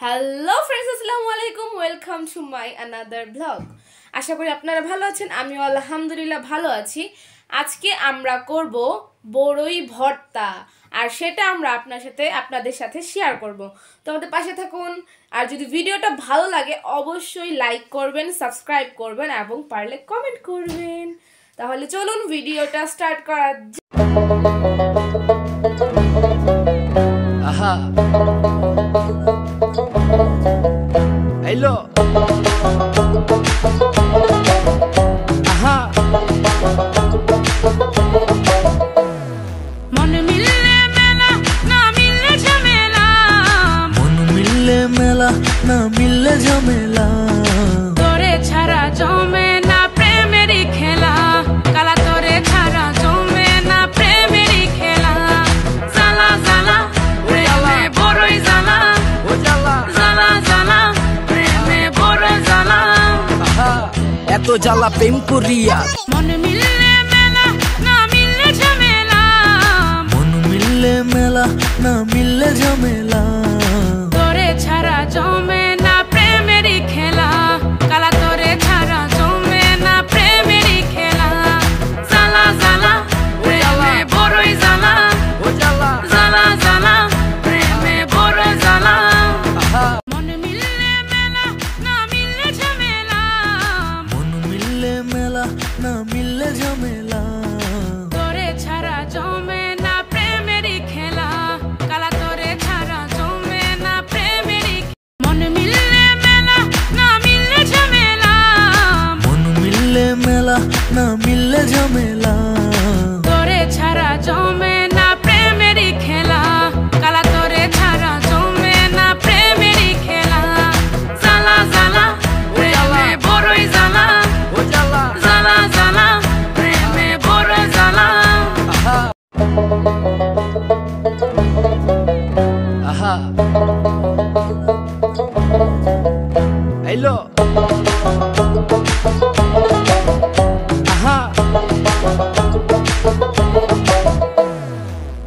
Hello friends, আসসালামু আলাইকুম। Welcome to my another blog. আশা করি আপনারা ভালো আছেন, আমিও আলহামদুলিল্লাহ ভালো আছি। আজকে আমরা করব বড়ই ভর্তা, আর সেটা আমরা আপনাদের সাথে শেয়ার করব। তো আমাদের পাশে থাকুন, আর যদি ভিডিওটা ভালো লাগে অবশ্যই লাইক করবেন, সাবস্ক্রাইব করবেন এবং পারলে কমেন্ট করবেন। তাহলে চলুন ভিডিওটা স্টার্ট করা যাক। Hello. Aha. मन मिलने मेला ना मिलने झमेला, मन मिलने मेला ना मिलने झमेला, तोरे छाड़ा जमे ना प्रेमेरी खेला, काला तोरे छाड़ा जमे ना प्रेमेरी खेला, जाला जाला प्रेमे बड़ई जाला, ओ जाला जाला जाला प्रेमे बड़ई जाला। aha এত জ্বালা প্রেম করিয়া मन मिलने मेला ना मिलने झमेला, मन मिलने मेला ना मिलने झमेला, तोरे छाड़ा जमे ना प्रेमेरी खेला, काला तोरे छाड़ा जमे ना प्रेमेरी खेला, जाला जाला प्रेमे बड़ई जाला, ও জ্বালা जाला जाला प्रेमे बड़ई जाला। aha मन मिलने मेला ना मिलने झमेला, मन मिलने मेला ना मिलने झमेला, तोरे छाड़ा जमे ना प्रेमेरी खेला, काला तोरे छाड़ा जमे ना प्रेमेरी। मन मिलने मेला ना मिलने झमेला, मन मिलने मेला ना मिलने झमेला, तोरे छाड़ा जमे ना प्रेमेरी खेला, काला तोरे छाड़ा जमे ना प्रेमेरी खेला, जाला जाला प्रेमे बड़ई जाला, ও জ্বালা जाला जाला प्रेमे बड़ई जाला। aha aha Hello. Aha.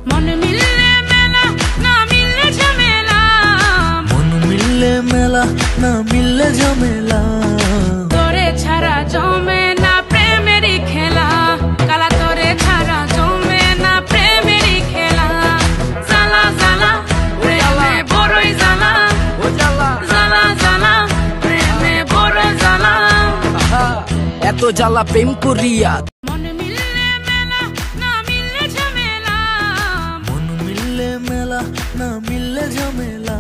मन मिलने मेला ना मिलने झमेला, मन मिलने मेला ना मिलने झमेला, तोरे छाड़ा जमे ना प्रेमेरी खेला, काला तोरे छाड़ा जमे ना प्रेमेरी खेला, जाला जाला प्रेमे बड़ई जाला, ও জ্বালা जाला जाला प्रेमे बड़ई जाला। aha এত জ্বালা প্রেম করিয়া मन मिलने मेला ना मिलने झमेला, मन मिलने मेला ना मिलने झमेला,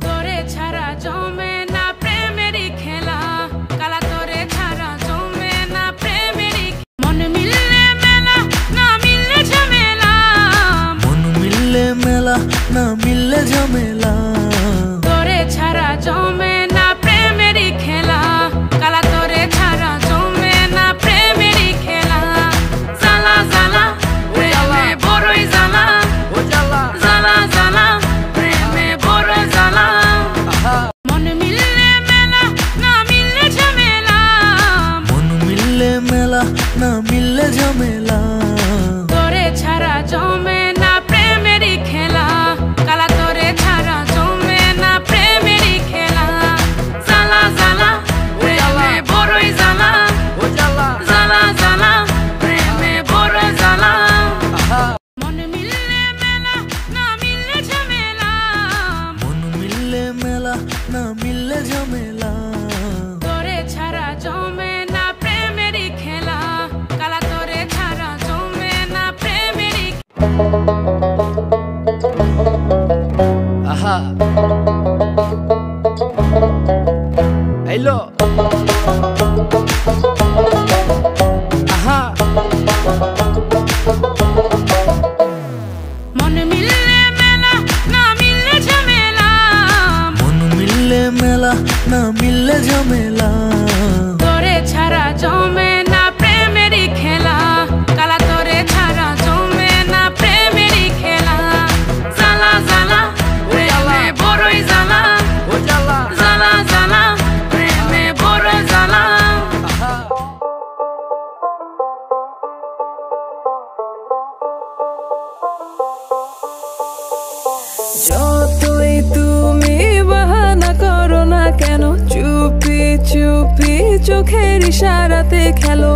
तोरे छाड़ा जमे ना प्रेमेरी खेला, काला तोरे छाड़ा जमे ना प्रेमेरी। मन मिलने मेला ना मिलने झमेला, मन मिलने मेला ना मिलने झमेला, तोरे छाड़ा जमे ना प्रेमेरी खेला, काला तोरे छाड़ा जमे ना प्रेमेरी खेला, जाला जाला प्रेमे बड़ई जाला, ও জ্বালা जाला जाला प्रेमे बड़ई जाला। aha मन मिलने मेला ना मिलने झमेला, मन मिलने मेला ना मिलने झमेला, तोरे छाड़ा जमे ना प्रेमेरी खेला, काला तोरे छाड़ा जमे ना प्रेमेरी खेला, जाला जाला प्रेमे बड़ई जाला, ও জ্বালা जाला जाला प्रेमे बड़ई जाला। aha मन मिलने मेला ना मिलने झमेला, मन मिलने मेला ना मिलने झमेला, तोरे छाड़ा जमे ना प्रेमेरी खेला, काला तोरे छाड़ा जमे ना प्रेमेरी। aha Hello. aha मन मिलने मेला ना मिलने झमेला, मन मिलने मेला ना मिलने झमेला, तोरे छाड़ा जमे ना प्रेमेरी खेला, काला तोरे छाड़ा जमे ना प्रेमेरी खेला, जाला जाला प्रेमे बड़ई जाला, ও জ্বালা जाला जाला प्रेमे बड़ई जाला। aha যতই তুমি বাহার চোখের ইশারাতে খেলো,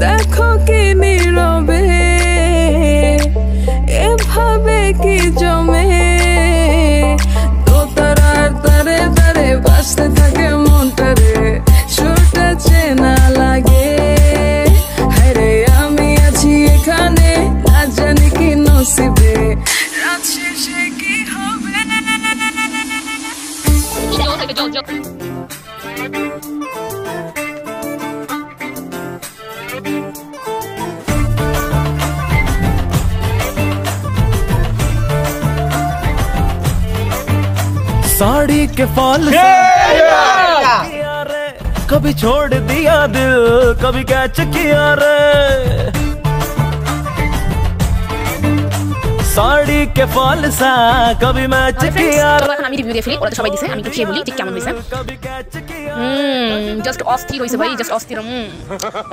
দেখো কি নীরবে এভাবে কি জমে। দোতারার তারে তারে বাজতে থাকে মনটারে, সুরটা চেনা লাগে। হায়রে আমি আছি এখানে, না জানি কি নসিবে, রাত শেষে কি হবে। साड़ी के फॉल कभी छोड़ दिया दिल, कभी कैच किया रे। साड़ी के फॉल सा कभी मैच किया रे। এখন আমি রিভিউ দিয়ে ফেলি, ওরা তো সবাই দিছে, আমি একটু খেয়ে বলি ঠিক কেমন হয়েছে। জাস্ট অস্থির হয়েছে ভাই, জাস্ট অস্থির।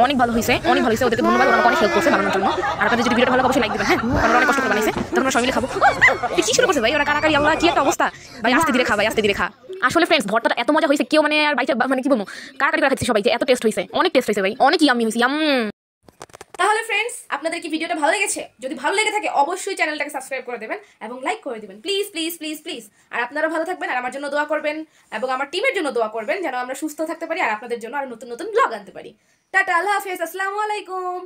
অনেক ভালো হয়েছে, অনেক ভালো হয়েছে। ওদেরকে ধন্যবাদ, ওরা অনেক হেল্প করছে বানানোর জন্য। আর আপনাদের যদি ভিডিওটা ভালো অবশ্যই লাইক দিবেন, হ্যাঁ, কারণ ওরা অনেক কষ্ট করে বানাইছে। তখন আমরা সবাই মিলে খাবো। কি শুরু করছে ভাই ওরা, কারাকারি, আল্লাহ কি একটা অবস্থা ভাই। আস্তে ধীরে খা ভাই, আস্তে ধীরে খা। আসলে ফ্রেন্ডস ভর্তাটা এত মজা হয়েছে, কেউ মানে আর বাইটা মানে কি বলবো, কারাকারি করে খাচ্ছে সবাই, যে এত টেস্ট হয়েছে, অনেক টেস্ট হয়েছে ভাই, অনেক ইয়াম্মি হয়েছে। তাহলে ফ্রেন্ডস, আপনাদের কি ভিডিওটা ভালো লেগেছে? যদি ভালো লেগে থাকে অবশ্যই চ্যানেলটাকে সাবস্ক্রাইব করে দেবেন এবং লাইক করে দিবেন, প্লিজ প্লিজ প্লিজ প্লিজ। আর আপনারা ভালো থাকবেন, আর আমার জন্য দোয়া করবেন এবং আমার টিমের জন্য দোয়া করবেন, যেন আমরা সুস্থ থাকতে পারি আর আপনাদের জন্য আরো নতুন নতুন ব্লগ আনতে পারি। টাটা, আল্লাহ হাফেজ, আসসালামু আলাইকুম।